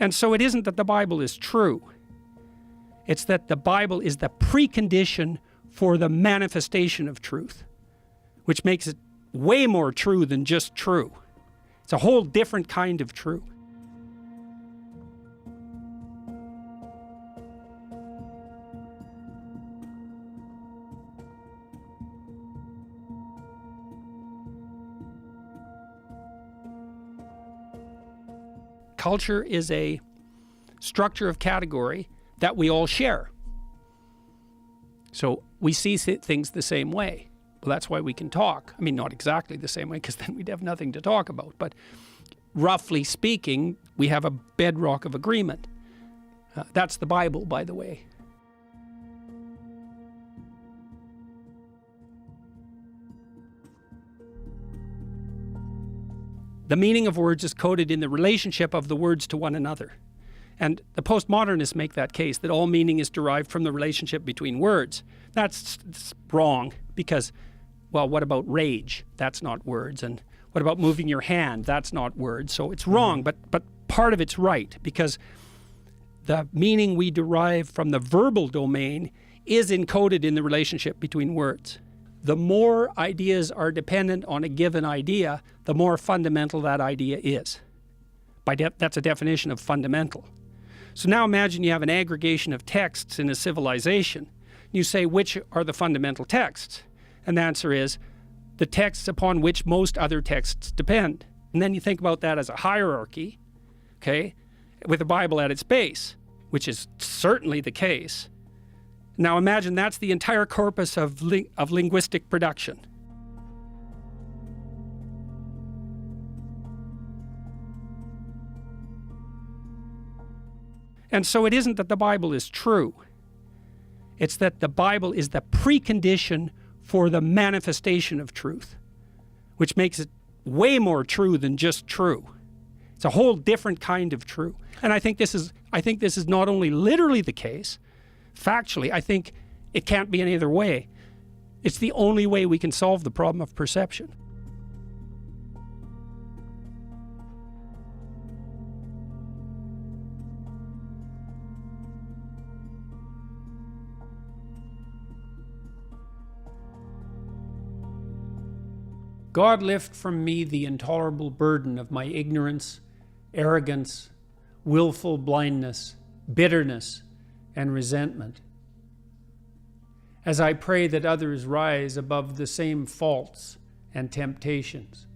And so it isn't that the Bible is true. It's that the Bible is the precondition for the manifestation of truth, which makes it way more true than just true. It's a whole different kind of true. Culture is a structure of category that we all share. So we see things the same way. Well, that's why we can talk. I mean, not exactly the same way, because then we'd have nothing to talk about. But roughly speaking, we have a bedrock of agreement. That's the Bible, by the way. The meaning of words is coded in the relationship of the words to one another. And the postmodernists make that case, that all meaning is derived from the relationship between words. That's wrong, because, well, what about rage? That's not words. And what about moving your hand? That's not words. So it's wrong, but part of it's right, because the meaning we derive from the verbal domain is encoded in the relationship between words. The more ideas are dependent on a given idea, the more fundamental that idea is. That's a definition of fundamental. So now imagine you have an aggregation of texts in a civilization. You say, which are the fundamental texts? And the answer is, the texts upon which most other texts depend. And then you think about that as a hierarchy, okay, with the Bible at its base, which is certainly the case. Now imagine that's the entire corpus of linguistic production. And so it isn't that the Bible is true. It's that the Bible is the precondition for the manifestation of truth, which makes it way more true than just true. It's a whole different kind of true. And I think this is not only literally the case, factually, I think it can't be any other way. It's the only way we can solve the problem of perception. God, lift from me the intolerable burden of my ignorance, arrogance, willful blindness, bitterness, and resentment. As I pray that others rise above the same faults and temptations.